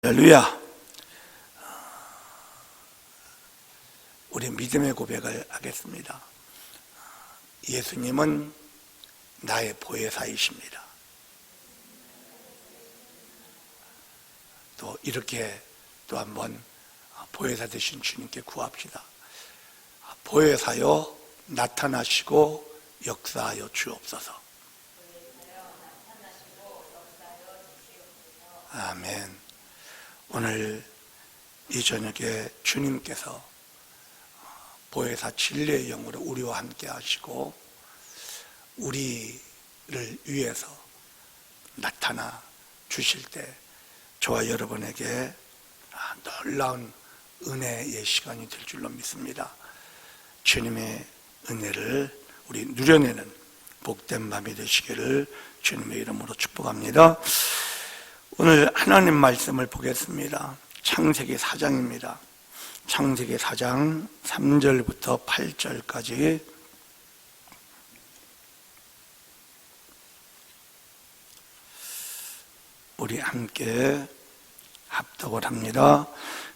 할렐루야. 우리 믿음의 고백을 하겠습니다. 예수님은 나의 보혜사이십니다. 또 이렇게 또 한번 보혜사 되신 주님께 구합시다. 보혜사여 나타나시고 역사하여 주옵소서. 아멘. 오늘 이 저녁에 주님께서 보혜사 진리의 영으로 우리와 함께 하시고 우리를 위해서 나타나 주실 때 저와 여러분에게 놀라운 은혜의 시간이 될 줄로 믿습니다. 주님의 은혜를 우리 누려내는 복된 밤이 되시기를 주님의 이름으로 축복합니다. 오늘 하나님 말씀을 보겠습니다. 창세기 4장입니다. 창세기 4장 3절부터 8절까지 우리 함께 합독을 합니다.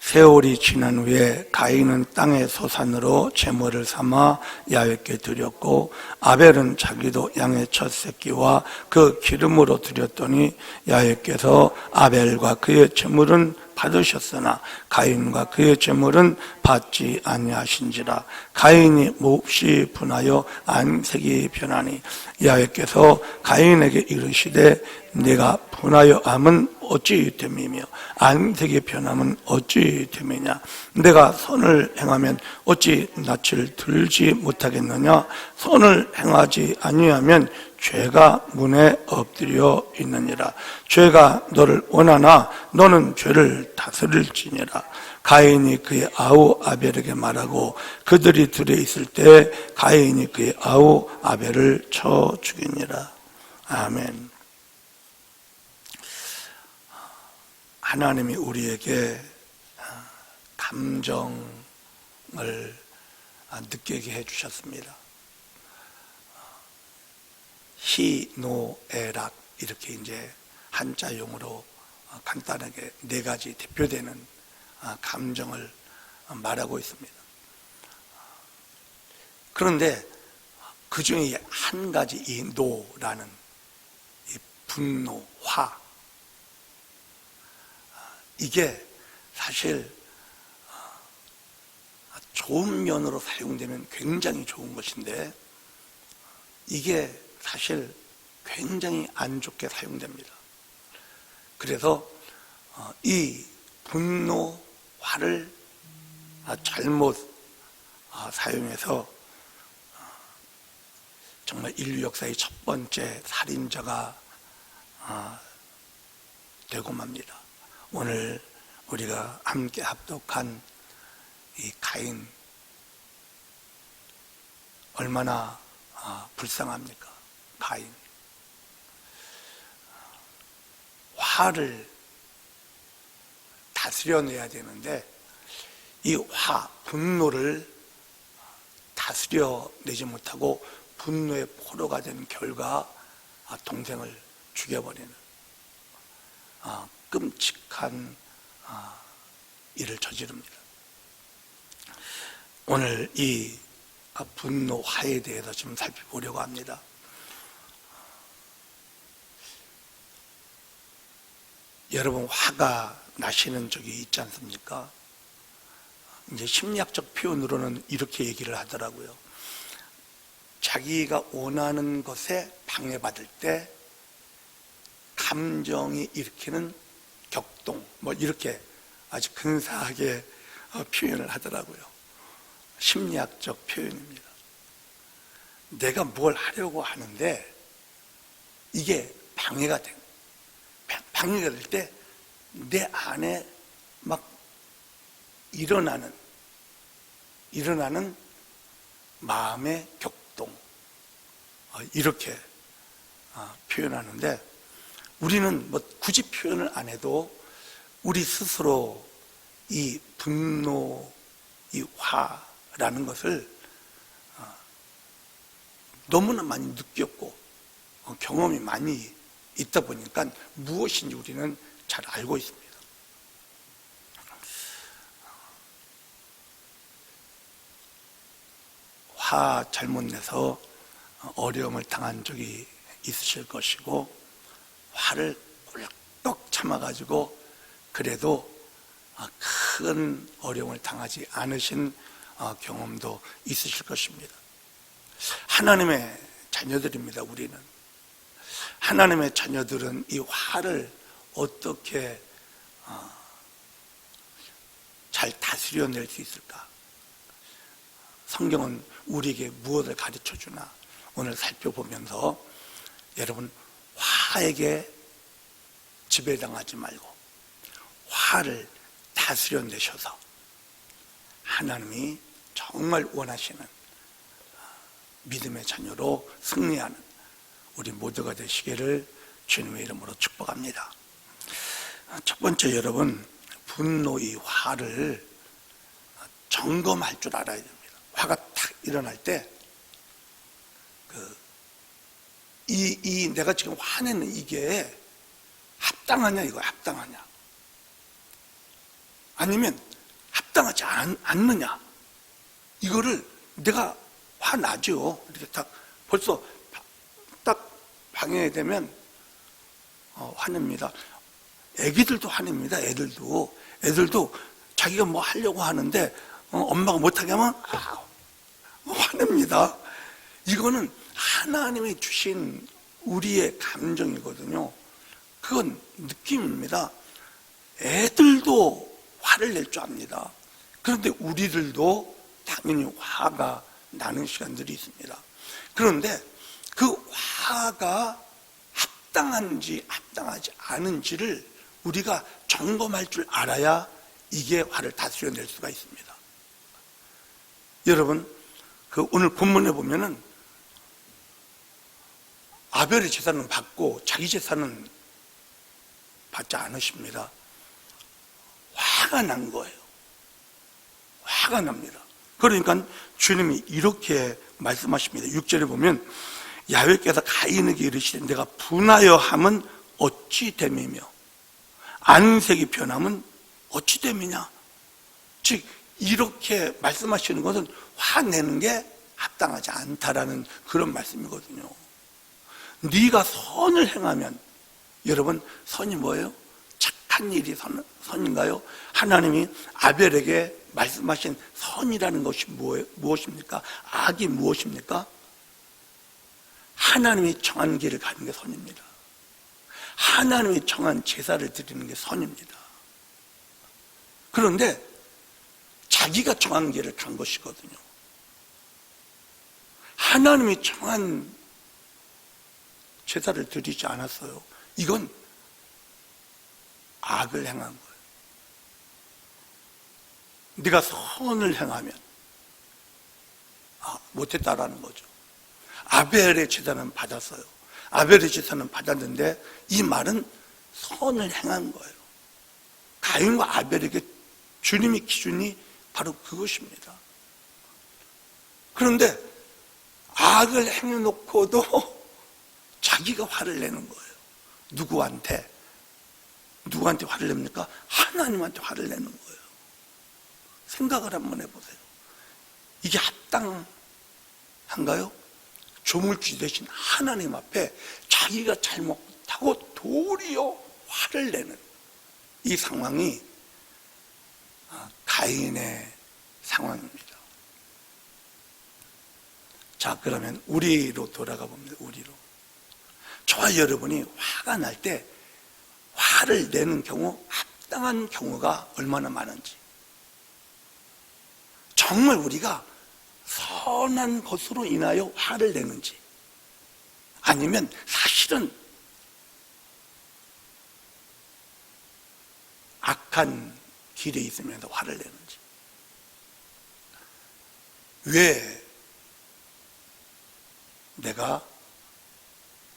세월이 지난 후에 가인은 땅의 소산으로 제물을 삼아 야훼께 드렸고 아벨은 자기도 양의 첫 새끼와 그 기름으로 드렸더니 야훼께서 아벨과 그의 제물은 받으셨으나 가인과 그의 제물은 받지 아니하신지라. 가인이 몹시 분하여 안색이 변하니 야훼께서 가인에게 이르시되 내가 분하여 함은 어찌 됨이며 안색이 변함은 어찌 됨이냐. 내가 선을 행하면 어찌 낯을 들지 못하겠느냐. 선을 행하지 아니하면 죄가 문에 엎드려 있느니라. 죄가 너를 원하나 너는 죄를 다스릴지니라. 가인이 그의 아우 아벨에게 말하고 그들이 둘이 있을 때 가인이 그의 아우 아벨을 쳐 죽이니라. 아멘. 하나님이 우리에게 감정을 느끼게 해주셨습니다. 희노애락 이렇게 이제 한자용어로 간단하게 네 가지 대표되는 감정을 말하고 있습니다. 그런데 그 중에 한 가지 이 노라는 이 분노, 화 이게 사실 좋은 면으로 사용되면 굉장히 좋은 것인데 이게 사실 굉장히 안 좋게 사용됩니다. 그래서 이 분노, 화를 잘못 사용해서 정말 인류 역사의 첫 번째 살인자가 되고 맙니다. 오늘 우리가 함께 합독한 이 가인 얼마나 불쌍합니까? 가인. 화를 다스려내야 되는데 이 분노를 다스려내지 못하고 분노의 포로가 된 결과 동생을 죽여버리는 끔찍한 일을 저지릅니다. 오늘 이 분노, 화에 대해서 좀 살펴보려고 합니다. 여러분 화가 나시는 적이 있지 않습니까? 이제 심리학적 표현으로는 이렇게 얘기를 하더라고요. 자기가 원하는 것에 방해받을 때 감정이 일으키는 격동, 이렇게 아주 근사하게 표현을 하더라고요. 심리학적 표현입니다. 내가 뭘 하려고 하는데 이게 방해가 될 때 내 안에 막 일어나는 마음의 격동, 이렇게 표현하는데 우리는 굳이 표현을 안 해도 우리 스스로 이 분노, 이 화라는 것을 너무나 많이 느꼈고 경험이 많이 있다 보니까 무엇인지 우리는 잘 알고 있습니다. 화 잘못 내서 어려움을 당한 적이 있으실 것이고, 화를 꿀꺽 참아가지고 그래도 큰 어려움을 당하지 않으신 경험도 있으실 것입니다. 하나님의 자녀들입니다. 우리는 하나님의 자녀들은 이 화를 어떻게 잘 다스려낼 수 있을까? 성경은 우리에게 무엇을 가르쳐 주나 오늘 살펴보면서, 여러분, 화에게 지배당하지 말고 화를 다스려내셔서 하나님이 정말 원하시는 믿음의 자녀로 승리하는 우리 모두가 되시기를 주님의 이름으로 축복합니다. 첫 번째, 여러분, 분노의 화를 점검할 줄 알아야 됩니다. 화가 탁 일어날 때 내가 지금 화내는 이게 합당하냐, 이거 합당하냐, 아니면 합당하지 않느냐, 이거를 내가 화나죠. 이렇게 딱 벌써 딱 방해가 되면 화냅니다. 애기들도 화냅니다. 애들도 자기가 뭐 하려고 하는데 엄마가 못하게 하면 화냅니다. 이거는 하나님이 주신 우리의 감정이거든요. 그건 느낌입니다. 애들도 화를 낼 줄 압니다. 그런데 우리들도 당연히 화가 나는 시간들이 있습니다. 그런데 그 화가 합당한지 합당하지 않은지를 우리가 점검할 줄 알아야 이게 화를 다스려낼 수가 있습니다. 여러분, 오늘 본문에 보면은 아벨의 제사는 받고 자기 제사는 받지 않으십니다. 화가 난 거예요. 화가 납니다. 그러니까 주님이 이렇게 말씀하십니다. 6절에 보면 야훼께서 가인에게 이르시되 내가 분하여 함은 어찌 됨이며 안색이 변함은 어찌 됨이냐. 즉 이렇게 말씀하시는 것은 화내는 게 합당하지 않다라는 그런 말씀이거든요. 네가 선을 행하면, 여러분, 선이 뭐예요? 착한 일이 선인가요? 하나님이 아벨에게 말씀하신 선이라는 것이 무엇입니까? 악이 무엇입니까? 하나님이 정한 길을 가는 게 선입니다. 하나님이 정한 제사를 드리는 게 선입니다. 그런데 자기가 정한 길을 간 것이거든요. 하나님이 정한 제사를 드리지 않았어요. 이건 악을 행한 거예요. 네가 선을 행하면 못했다라는 거죠. 아벨의 제사는 받았어요. 아벨의 제사는 받았는데 이 말은 선을 행한 거예요. 가인과 아벨에게 주님의 기준이 바로 그것입니다. 그런데 악을 행해놓고도 자기가 화를 내는 거예요. 누구한테 화를 냅니까? 하나님한테 화를 내는 거예요. 생각을 한번 해보세요. 이게 합당한가요? 조물주 되신 하나님 앞에 자기가 잘못하고 도리어 화를 내는 이 상황이 가인의 상황입니다. 자, 그러면 우리로 돌아가 봅니다. 우리로. 저와 여러분이 화가 날 때 화를 내는 경우, 합당한 경우가 얼마나 많은지, 정말 우리가 선한 것으로 인하여 화를 내는지, 아니면 사실은 악한 길에 있으면서 화를 내는지, 왜 내가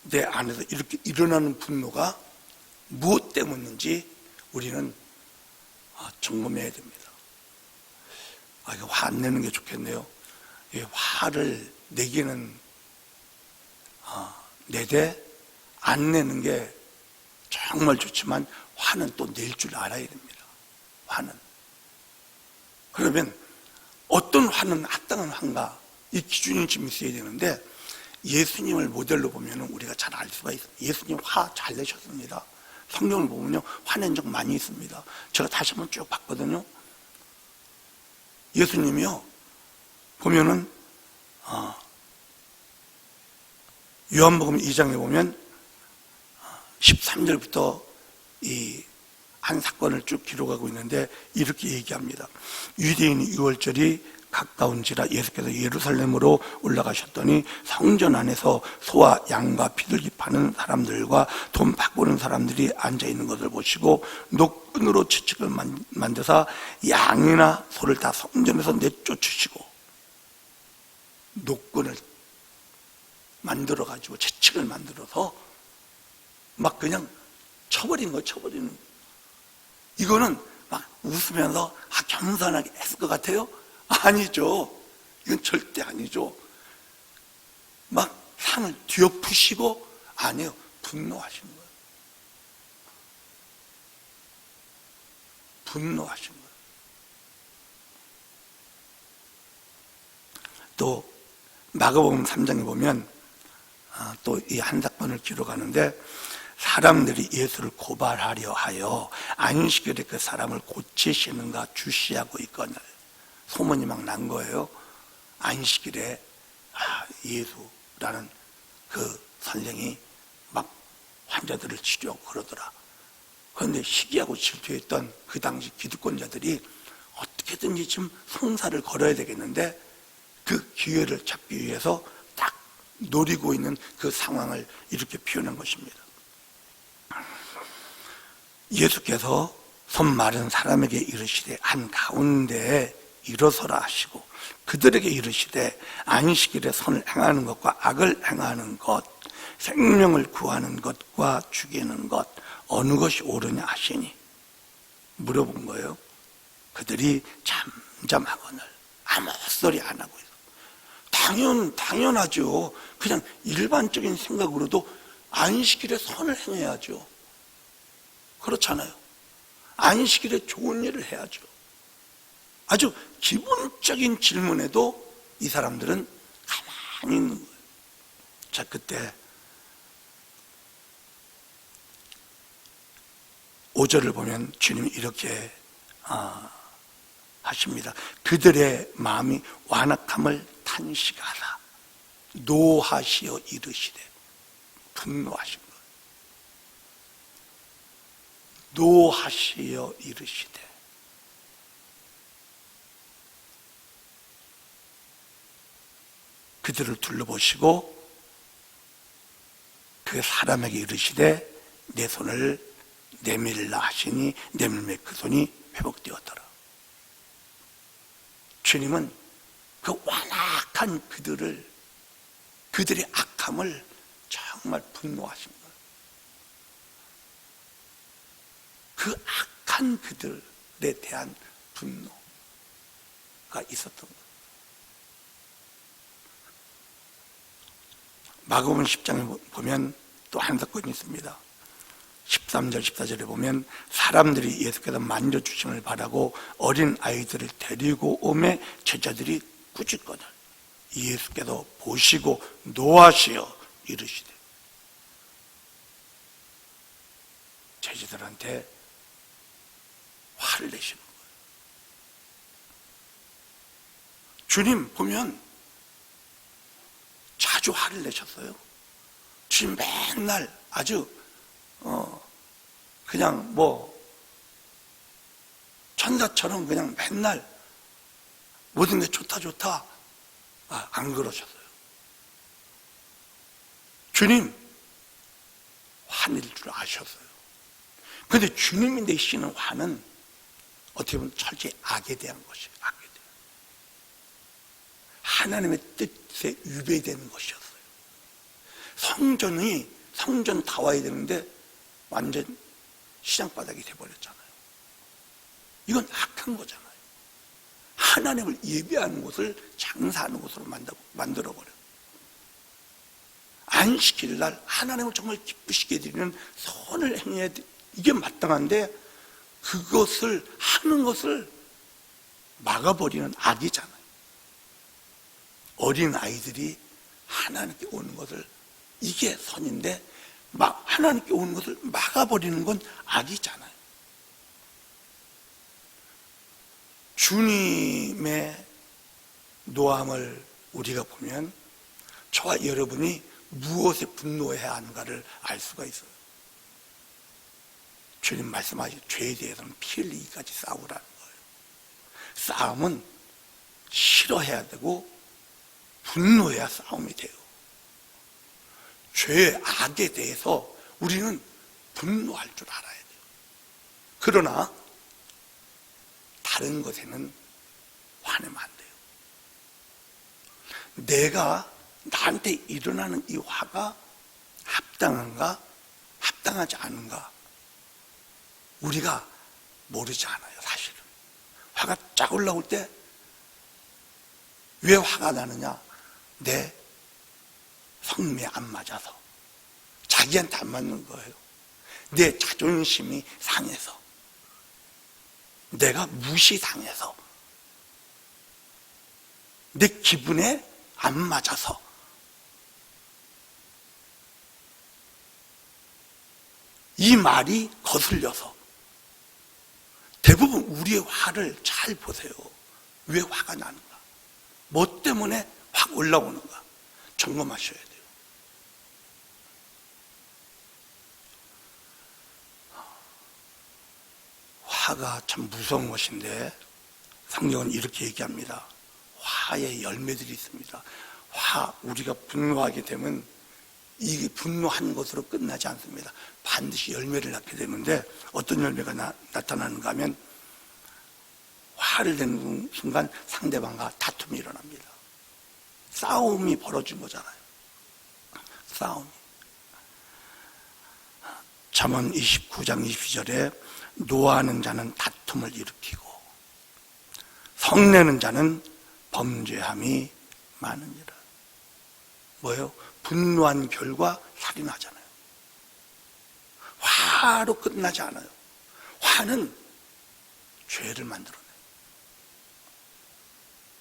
내 안에서 이렇게 일어나는 분노가 무엇 때문인지 우리는 점검해야 됩니다. 이거 화 안 내는 게 좋겠네요. 화를 내기는 내되 안 내는 게 정말 좋지만 화는 또 낼 줄 알아야 됩니다. 화는. 그러면 어떤 화는 합당한 화인가? 이 기준이 좀 있어야 되는데, 예수님을 모델로 보면 우리가 잘 알 수가 있어요. 예수님 화 잘 내셨습니다. 성경을 보면요, 화낸 적 많이 있습니다. 제가 다시 한번 쭉 봤거든요. 예수님이요, 보면은 요한복음 2장에 보면 13절부터 이 한 사건을 쭉 기록하고 있는데 이렇게 얘기합니다. 유대인 유월절이 가까운지라 예수께서 예루살렘으로 올라가셨더니 성전 안에서 소와 양과 비둘기 파는 사람들과 돈 바꾸는 사람들이 앉아있는 것을 보시고 노끈으로 채찍을 만드사 양이나 소를 다 성전에서 내쫓으시고, 노끈을 만들어가지고 채찍을 만들어서 막 그냥 쳐버린 거예요. 쳐버리는 거예요. 이거는 막 웃으면서 겸손하게 했을 것 같아요? 아니죠. 이건 절대 아니죠. 막 상을 뒤엎으시고, 아니에요. 분노하신 거예요. 분노하신 거예요. 또 마가복음 3장에 보면 또 이 한 사건을 기록하는데, 사람들이 예수를 고발하려 하여 안식일에 그 사람을 고치시는가 주시하고 있거늘. 소문이 막 난 거예요. 안식일에 예수라는 그 선생이 막 환자들을 치료하고 그러더라. 그런데 시기하고 질투했던 그 당시 기득권자들이 어떻게든지 좀 성사를 걸어야 되겠는데, 그 기회를 잡기 위해서 딱 노리고 있는 그 상황을 이렇게 표현한 것입니다. 예수께서 손 마른 사람에게 이르시되 한가운데에 일어서라 하시고, 그들에게 이르시되 안식일에 선을 행하는 것과 악을 행하는 것, 생명을 구하는 것과 죽이는 것, 어느 것이 옳으냐 하시니, 물어본 거예요. 그들이 잠잠하거늘 아무 소리 안 하고 있어. 당연하죠. 그냥 일반적인 생각으로도 안식일에 선을 행해야죠. 그렇잖아요. 안식일에 좋은 일을 해야죠. 아주 기본적인 질문에도 이 사람들은 가만히 있는 거예요. 자, 그때 5절을 보면 주님이 이렇게 하십니다. 그들의 마음이 완악함을 탄식하라. 노하시어 이르시되, 분노하신 거예요. 노하시어 이르시되. 그들을 둘러보시고 그 사람에게 이르시되 내 손을 내밀라 하시니 내밀매 그 손이 회복되었더라. 주님은 그 완악한 그들의 악함을 정말 분노하신 거예요. 그 악한 그들에 대한 분노가 있었던 거예요. 마가복음 10장에 보면 또 한 사건이 있습니다. 13절 14절에 보면 사람들이 예수께서 만져주심을 바라고 어린 아이들을 데리고 오매 제자들이 꾸짖거늘 예수께서 보시고 노하시어 이르시되. 제자들한테 화를 내시는 거예요. 주님 보면 자주 화를 내셨어요. 주님 맨날 아주 그냥 천사처럼 그냥 맨날 모든 게 좋다 안 그러셨어요. 주님 화낼 줄 아셨어요. 그런데 주님이 내시는 화는 어떻게 보면 철저히 악에 대한 것이에요. 악에 대한. 하나님의 뜻에 위배되는 것이었어요. 성전 다 와야 되는데 완전 시장바닥이 돼버렸잖아요. 이건 악한 거잖아요. 하나님을 예배하는 곳을 장사하는 곳으로 만들어버려요. 안식일 날 하나님을 정말 기쁘시게 드리는 선을 행해야 돼. 이게 마땅한데 그것을 하는 것을 막아버리는 악이잖아요. 어린 아이들이 하나님께 오는 것을, 이게 선인데 막 하나님께 오는 것을 막아버리는 건 악이잖아요. 주님의 노함을 우리가 보면 저와 여러분이 무엇에 분노해야 하는가를 알 수가 있어요. 주님 말씀하신 죄에 대해서는 피 흘리기까지 싸우라는 거예요. 싸움은 싫어해야 되고 분노해야 싸움이 돼요. 죄의 악에 대해서 우리는 분노할 줄 알아야 돼요. 그러나 다른 것에는 화내면 안 돼요. 내가 나한테 일어나는 이 화가 합당한가 합당하지 않은가 우리가 모르지 않아요. 사실은 화가 쫙 올라올 때 왜 화가 나느냐? 내 성미에 안 맞아서, 자기한테 안 맞는 거예요. 내 자존심이 상해서, 내가 무시당해서, 내 기분에 안 맞아서. 이 말이 거슬려서. 대부분 우리의 화를 잘 보세요. 왜 화가 나는가? 뭐 때문에 확 올라오는가? 점검하셔야 돼요. 화가 참 무서운 것인데 성경은 이렇게 얘기합니다. 화의 열매들이 있습니다. 우리가 분노하게 되면 이 분노한 것으로 끝나지 않습니다. 반드시 열매를 낳게 되는데 어떤 열매가 나타나는가 하면 화를 내는 순간 상대방과 다툼이 일어납니다. 싸움이 벌어진 거잖아요. 싸움이. 잠언 29장 22절에 노하는 자는 다툼을 일으키고 성내는 자는 범죄함이 많으니라. 뭐예요? 분노한 결과 살이 나잖아요. 화로 끝나지 않아요. 화는 죄를 만들어내요.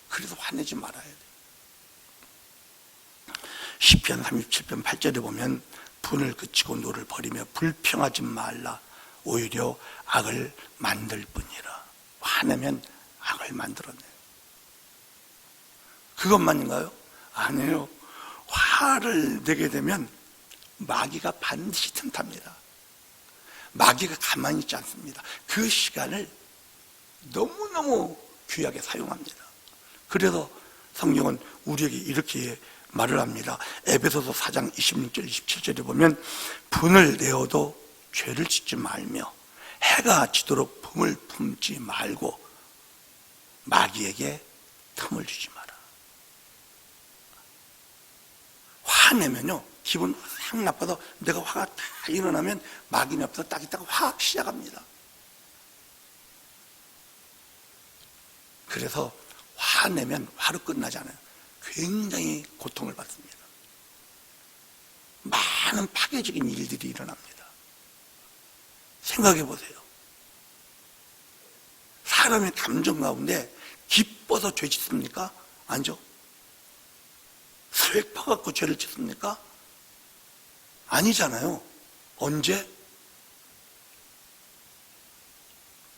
그래서 화내지 말아야 돼요. 시편 37편 8절에 보면 분을 그치고 노를 버리며 불평하지 말라. 오히려 악을 만들 뿐이라. 화내면 악을 만들어내요. 그것만인가요? 아니에요. 화를 내게 되면 마귀가 반드시 틈탑니다. 마귀가 가만히 있지 않습니다. 그 시간을 너무너무 귀하게 사용합니다. 그래서 성경은 우리에게 이렇게 말을 합니다. 에베소서 4장 26절 27절에 보면 분을 내어도 죄를 짓지 말며 해가 지도록 품을 품지 말고 마귀에게 틈을 주지 마라. 화내면요 기분 확 나빠서 내가 화가 다 일어나면 마귀 앞에서 딱 있다가 확 시작합니다. 그래서 화내면 화로 끝나지 않아요. 굉장히 고통을 받습니다. 많은 파괴적인 일들이 일어납니다. 생각해 보세요. 사람의 감정 가운데 기뻐서 죄 짓습니까? 아니죠. 슬퍼갖고 죄를 짓습니까? 아니잖아요. 언제?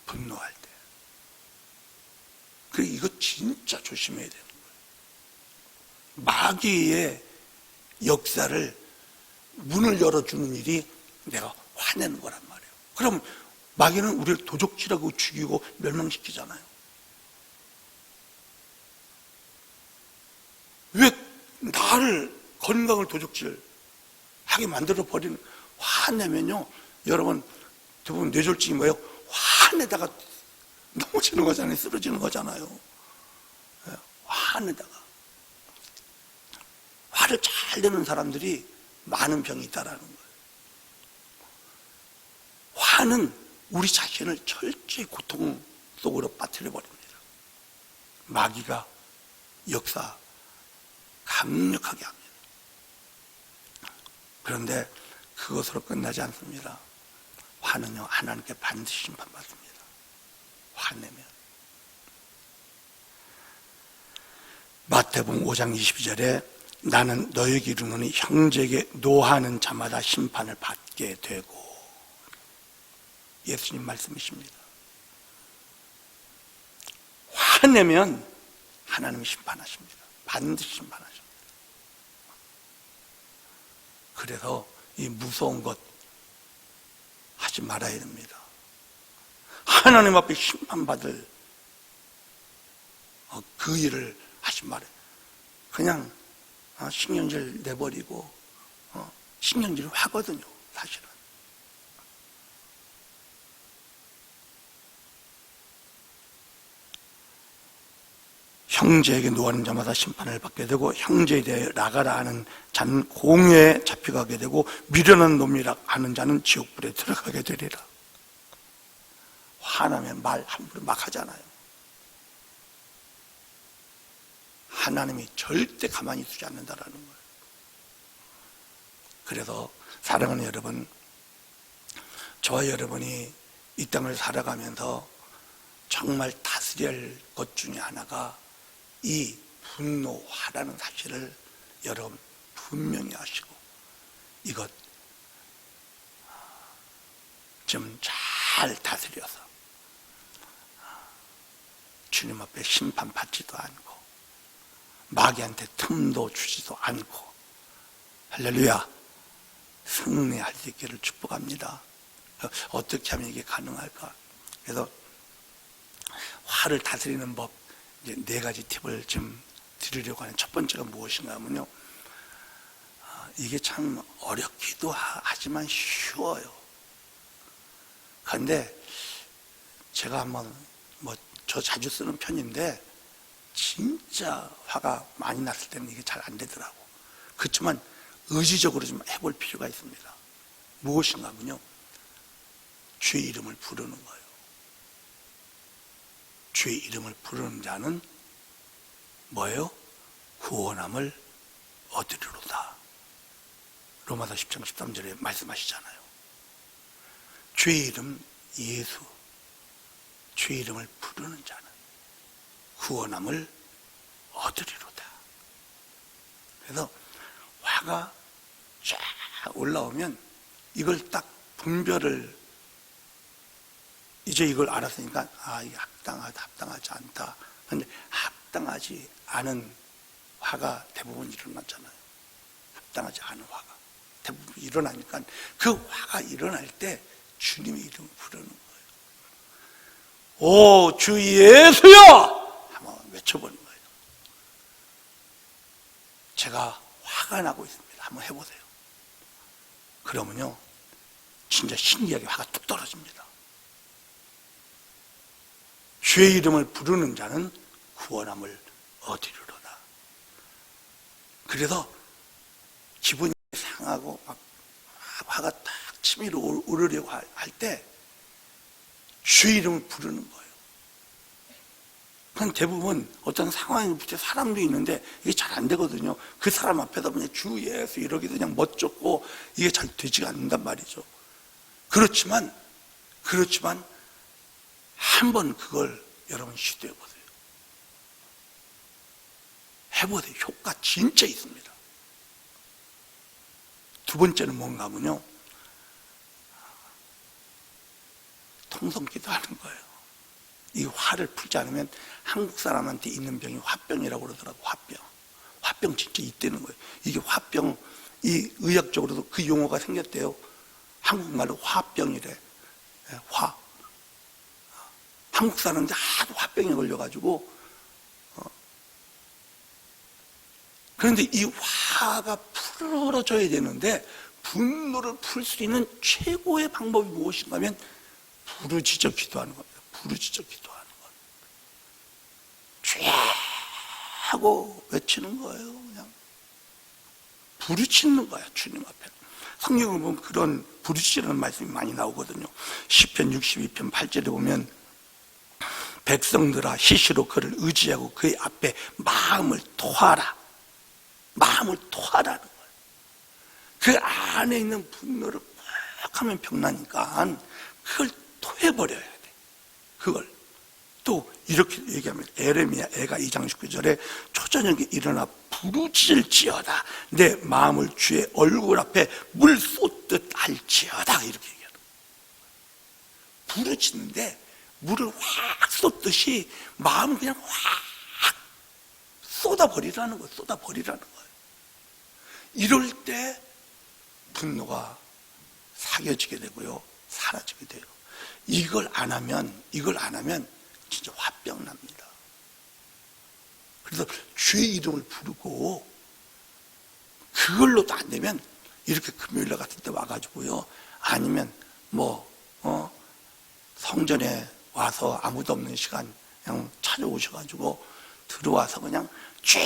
분노할 때. 그리고 이거 진짜 조심해야 되는 거예요. 마귀의 역사를 문을 열어주는 일이 내가 화내는 거란 말이에요. 그럼 마귀는 우리를 도적질하고 죽이고 멸망시키잖아요. 왜 나를 건강을 도적질하게 만들어 버리는, 화내면요 여러분 대부분 뇌졸중이 뭐예요? 화내다가 넘어지는 거잖아요. 쓰러지는 거잖아요. 화내다가. 화를 잘 내는 사람들이 많은 병이 있다라는 거예요. 화는 우리 자신을 철저히 고통 속으로 빠뜨려 버립니다. 마귀가 역사 강력하게 합니다. 그런데 그것으로 끝나지 않습니다. 화는요 하나님께 반드시 심판받습니다. 화내면 마태복음 5장 22절에 나는 너에게 이르노니 형제에게 노하는 자마다 심판을 받게 되고, 예수님 말씀이십니다. 화내면 하나님이 심판하십니다. 반드시 심판하십니다. 그래서 이 무서운 것 하지 말아야 됩니다. 하나님 앞에 심판받을 그 일을 하지 말아요. 그냥 신경질 내버리고, 신경질을 하거든요, 사실은. 형제에게 노하는 자마다 심판을 받게 되고, 형제에 대해 나가라 하는 자는 공회에 잡혀가게 되고, 미련한 놈이라 하는 자는 지옥불에 들어가게 되리라. 화나면 말 함부로 막 하잖아요. 하나님이 절대 가만히 두지 않는다라는 거예요. 그래서 사랑하는 여러분, 저와 여러분이 이 땅을 살아가면서 정말 다스려야 할 것 중에 하나가 이 분노, 화라는 사실을 여러분 분명히 아시고, 이것 좀 잘 다스려서 주님 앞에 심판받지도 않고 마귀한테 틈도 주지도 않고, 할렐루야, 승리할 수 있기를 축복합니다. 어떻게 하면 이게 가능할까? 그래서 화를 다스리는 법, 이제 4가지 팁을 좀 드리려고 하는 첫 번째가 무엇인가 하면요, 이게 참 어렵기도 하지만 쉬워요. 그런데 제가 한번 저 자주 쓰는 편인데, 진짜 화가 많이 났을 때는 이게 잘 안 되더라고. 그렇지만 의지적으로 좀 해볼 필요가 있습니다. 무엇인가 하면요, 주의 이름을 부르는 거예요. 주의 이름을 부르는 자는 뭐예요? 구원함을 얻으리로다. 로마서 10장 13절에 말씀하시잖아요. 주의 이름 예수, 주의 이름을 부르는 자는 구원함을 얻으리로다. 그래서 화가 쫙 올라오면 이걸 딱 분별을, 이제 이걸 알았으니까 이게 합당하다, 합당하지 않다. 그런데 합당하지 않은 화가 대부분 일어났잖아요. 합당하지 않은 화가 대부분 일어나니까 그 화가 일어날 때 주님의 이름을 부르는 거예요. 오, 주 예수여! 한번 외쳐보는 거예요. 제가 화가 나고 있습니다. 한번 해보세요. 그러면요, 진짜 신기하게 화가 뚝 떨어집니다. 주의 이름을 부르는 자는 구원함을 얻으리로다. 그래서 기분이 상하고 막 화가 딱 치밀어 오르려고 할 때 주의 이름을 부르는 거예요. 그건 대부분 어떤 상황에 붙여 사람도 있는데 이게 잘 안 되거든요. 그 사람 앞에다 그냥 주 예수 이러기도 그냥 멋쩍고 이게 잘 되지가 않는단 말이죠. 그렇지만 한번 그걸 여러분 시도해 보세요. 해보세요. 효과 진짜 있습니다. 두 번째는 뭔가 하면요, 통성기도 하는 거예요. 이 화를 풀지 않으면 한국 사람한테 있는 병이 화병이라고 그러더라고. 화병 진짜 있다는 거예요. 이게 화병, 이 의학적으로도 그 용어가 생겼대요. 한국말로 화병이래. 화. 한국 사람인데 하도 화병에 걸려가지고, 그런데 이 화가 풀어져야 되는데, 분노를 풀 수 있는 최고의 방법이 무엇인가 하면 부르짖어 기도하는 겁니다. 부르짖어 기도하는 것. 주야 하고 외치는 거예요. 그냥 부르짖는 거야, 주님 앞에. 성경을 보면 그런 부르짖으라는 말씀이 많이 나오거든요. 시편 62편 8절에 보면 백성들아 시시로 그를 의지하고 그의 앞에 마음을 토하라. 마음을 토하라는 거예요. 그 안에 있는 분노를 팍 하면 병나니까 그걸 토해버려야 돼. 그걸 또 이렇게 얘기합니다. 에레미야 애가 2장 19절에 초저녁에 일어나 부르짖을지어다. 내 마음을 주의 얼굴 앞에 물 쏟듯 할지어다. 이렇게 얘기하는 거예요. 부르짖는데 물을 확 쏟듯이 마음을 그냥 확 쏟아버리라는 거예요. 쏟아버리라는 거예요. 이럴 때 분노가 사겨지게 되고요, 사라지게 돼요. 이걸 안 하면 진짜 화병 납니다. 그래서 주의 이름을 부르고 그걸로도 안 되면 이렇게 금요일날 같은 때 와가지고요, 아니면 성전에 와서 아무도 없는 시간 그냥 찾아오셔가지고 들어와서 그냥 쫙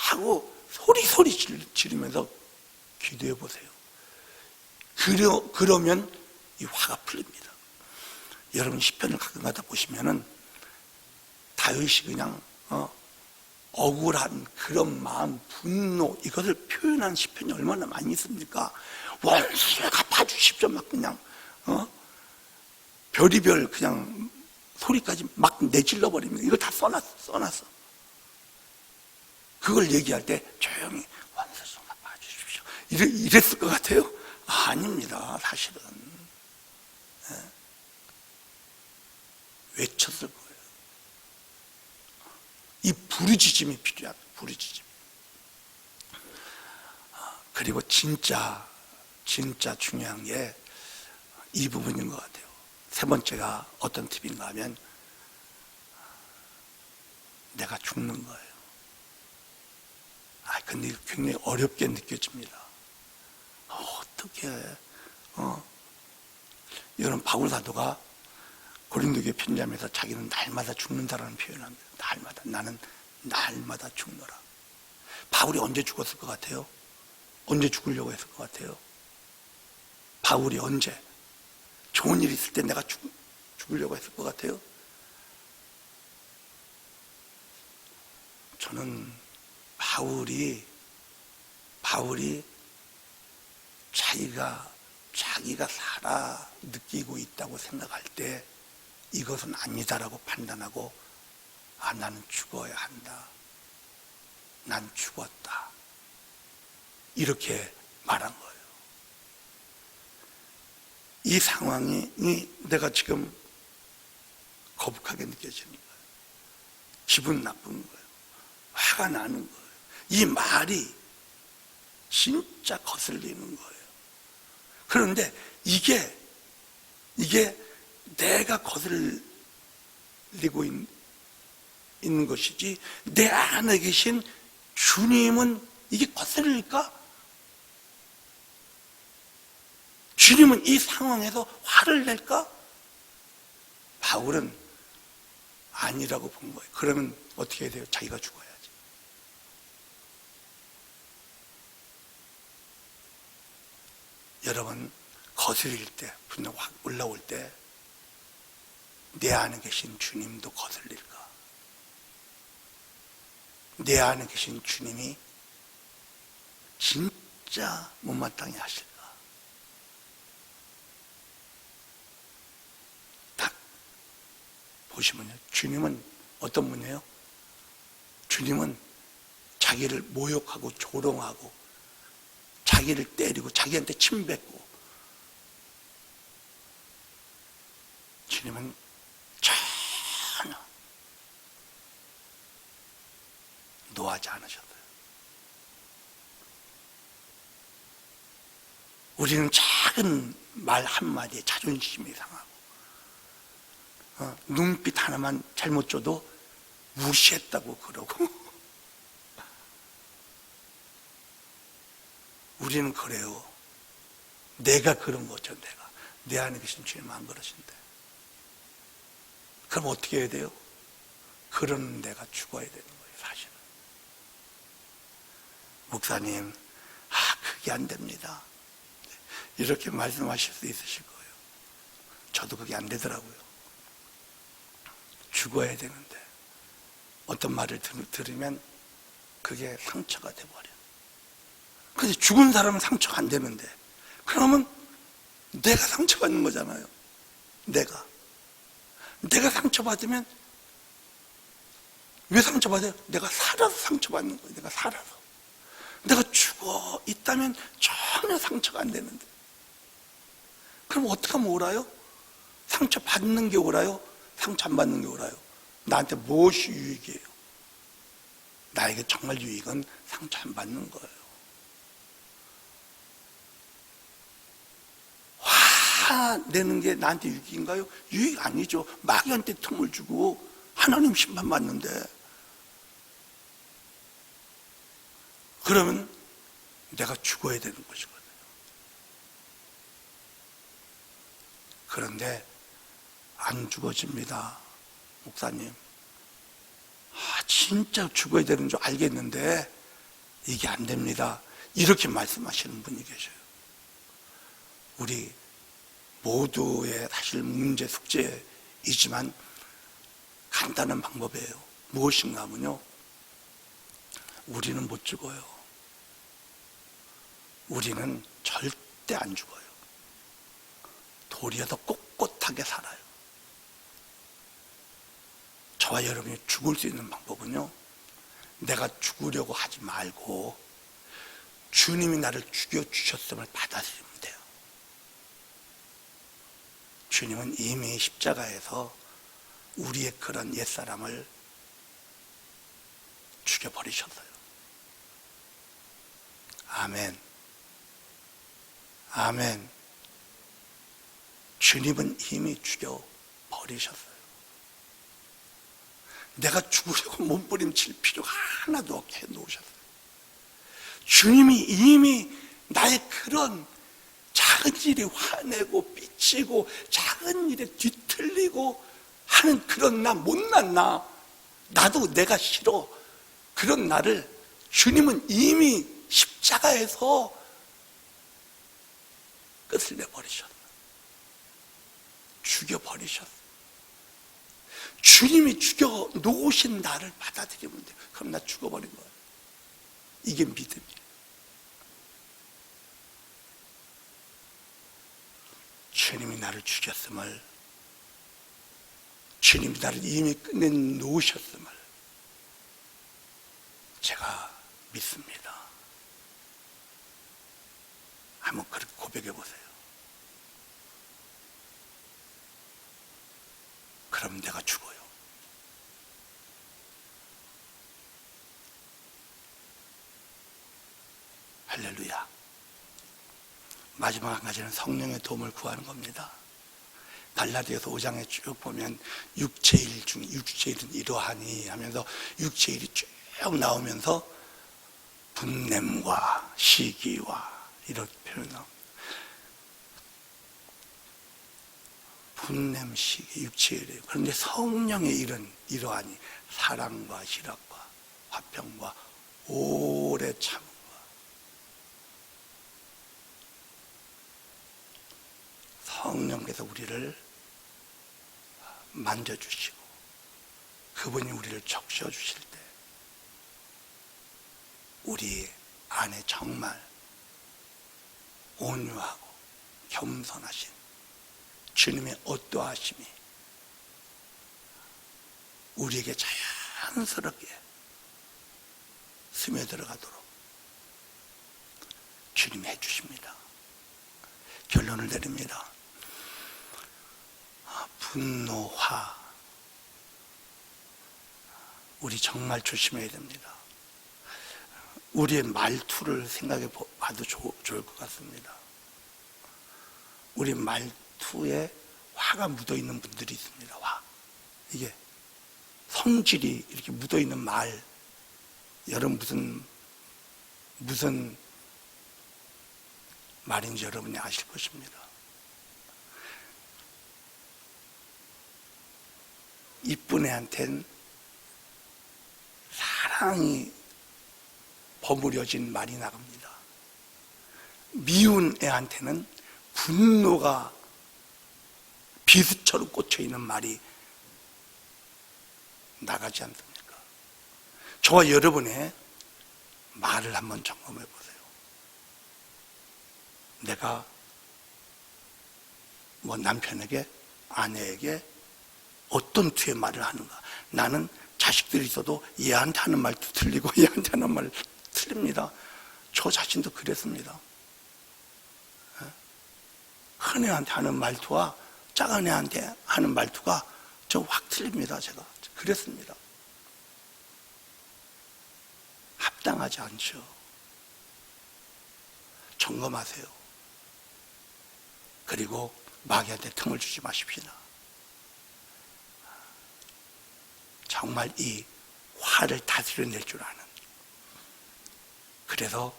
하고 소리 지르면서 기도해 보세요. 그러면 이 화가 풀립니다. 여러분 시편을 가끔 가다 보시면은 다윗이 그냥 억울한 그런 마음, 분노, 이것을 표현한 시편이 얼마나 많이 있습니까? 원수를 갚아주십시오. 막 그냥 별이별 그냥 소리까지 막 내질러 버립니다. 이거 다 써놨어. 그걸 얘기할 때 조용히 원수 좀 갚아주십시오. 이랬을 것 같아요? 아닙니다. 사실은 외쳤을 거예요. 이 부르짖음이 필요합니다. 부르짖음. 그리고 진짜 중요한 게 이 부분인 것 같아요. 세 번째가 어떤 팁인가 하면 내가 죽는 거예요. 근데 굉장히 어렵게 느껴집니다. 어떻게 여러분 바울 사도가 고린도교회 편지하면서 자기는 날마다 죽는다라는 표현을 합니다. 나는 날마다 죽노라. 바울이 언제 죽었을 것 같아요? 언제 죽으려고 했을 것 같아요? 바울이 언제? 좋은 일 있을 때 내가 죽으려고 했을 것 같아요? 저는 바울이 자기가 살아 느끼고 있다고 생각할 때 이것은 아니다라고 판단하고 나는 죽어야 한다. 난 죽었다. 이렇게 말한 거예요. 이 상황이 내가 지금 거북하게 느껴지는 거예요. 기분 나쁜 거예요. 화가 나는 거예요. 이 말이 진짜 거슬리는 거예요. 그런데 이게 내가 거슬리고 있는 것이지 내 안에 계신 주님은 이게 거슬릴까? 주님은 이 상황에서 화를 낼까? 바울은 아니라고 본 거예요. 그러면 어떻게 해야 돼요? 자기가 죽어야지. 여러분 거슬릴 때, 분노가 확 올라올 때 내 안에 계신 주님도 거슬릴까? 내 안에 계신 주님이 진짜 못마땅해 하실까? 딱 보시면요, 주님은 어떤 분이에요? 주님은 자기를 모욕하고 조롱하고 자기를 때리고 자기한테 침뱉고, 주님은 전혀 노하지 않으셨어요. 우리는 작은 말 한마디에 자존심이 상하고 눈빛 하나만 잘못 줘도 무시했다고 그러고 우리는 그래요. 내가 그런 거죠. 내 안에 계신 주님 안 그러신데. 그럼 어떻게 해야 돼요? 그런 내가 죽어야 되는 거예요. 사실은. 목사님, 그게 안 됩니다. 이렇게 말씀하실 수 있으실 거예요. 저도 그게 안 되더라고요. 죽어야 되는데 어떤 말을 들으면 그게 상처가 돼버려요. 근데 죽은 사람은 상처가 안 되는데, 그러면 내가 상처받는 거잖아요. 내가 상처받으면 왜 상처받아요? 내가 살아서 상처받는 거예요. 내가 살아서. 내가 죽어 있다면 전혀 상처가 안 되는데. 그럼 어떻게 하면 옳아요? 상처받는 게 옳아요? 상처 안 받는 게 옳아요? 나한테 무엇이 유익이에요? 나에게 정말 유익은 상처 안 받는 거예요. 화내는 게 나한테 유익인가요? 유익 아니죠. 마귀한테 틈을 주고 하나님 심판 받는데. 그러면 내가 죽어야 되는 것이거든요. 그런데 안 죽어집니다. 목사님, 진짜 죽어야 되는 줄 알겠는데 이게 안 됩니다. 이렇게 말씀하시는 분이 계셔요. 우리 모두의 사실 문제, 숙제이지만 간단한 방법이에요. 무엇인가 하면요, 우리는 못 죽어요. 우리는 절대 안 죽어요. 도리어 더 꼿꼿하게 살아요. 저와 여러분이 죽을 수 있는 방법은요, 내가 죽으려고 하지 말고 주님이 나를 죽여주셨음을 받아들이면 돼요. 주님은 이미 십자가에서 우리의 그런 옛사람을 죽여버리셨어요. 아멘. 아멘. 주님은 이미 죽여버리셨어요. 내가 죽으려고 몸부림칠 필요가 하나도 없게 해놓으셨어요. 주님이 이미 나의 그런 작은 일이 화내고 삐치고 작은 일에 뒤틀리고 하는 그런 나, 못난 나, 나도 내가 싫어, 그런 나를 주님은 이미 십자가에서 끝을 내버리셨어요. 죽여버리셨어요. 주님이 죽여 놓으신 나를 받아들이면 돼요. 그럼 나 죽어버린 거예요. 이게 믿음이에요. 주님이 나를 죽였음을, 주님이 나를 이미 끝내 놓으셨음을 제가 믿습니다. 한번 그렇게 고백해 보세요. 그럼 내가 죽어요. 할렐루야. 마지막 한 가지는 성령의 도움을 구하는 겁니다. 갈라디아서 5장에 쭉 보면 육체일 중 육체일은 이러하니 하면서 육체일이 쭉 나오면서 분냄과 시기와 이렇게 표현 나옵니다. 분냄, 시기, 육체일이에요. 그런데 성령의 일은 이러하니 사랑과 희락과 화평과 오래 참음과. 성령께서 우리를 만져주시고 그분이 우리를 적셔주실 때 우리 안에 정말 온유하고 겸손하신 주님의 어떠하심이 우리에게 자연스럽게 스며들어가도록 주님이 해주십니다. 결론을 내립니다. 분노, 화, 우리 정말 조심해야 됩니다. 우리의 말투를 생각해 봐도 좋을 것 같습니다. 우리 말투에 화가 묻어있는 분들이 있습니다. 화. 이게 성질이 이렇게 묻어있는 말, 여러분 무슨 말인지 여러분이 아실 것입니다. 이쁜 애한텐 사랑이 버무려진 말이 나갑니다. 미운 애한테는 분노가 비수처럼 꽂혀있는 말이 나가지 않습니까? 저와 여러분의 말을 한번 점검해 보세요. 내가 남편에게, 아내에게 어떤 투의 말을 하는가? 나는 자식들이 있어도 얘한테 하는 말도 틀리고 얘한테 하는 말 틀립니다. 저 자신도 그랬습니다. 큰 애한테 하는 말투와 작은 애한테 하는 말투가 저 확 틀립니다. 제가 그랬습니다. 합당하지 않죠. 점검하세요. 그리고 마귀한테 틈을 주지 마십시오. 정말 이 화를 다스려낼 줄 아는, 그래서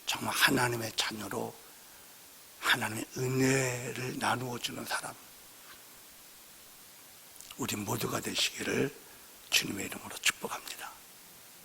정말 하나님의 자녀로 하나님의 은혜를 나누어 주는 사람, 우리 모두가 되시기를 주님의 이름으로 축복합니다.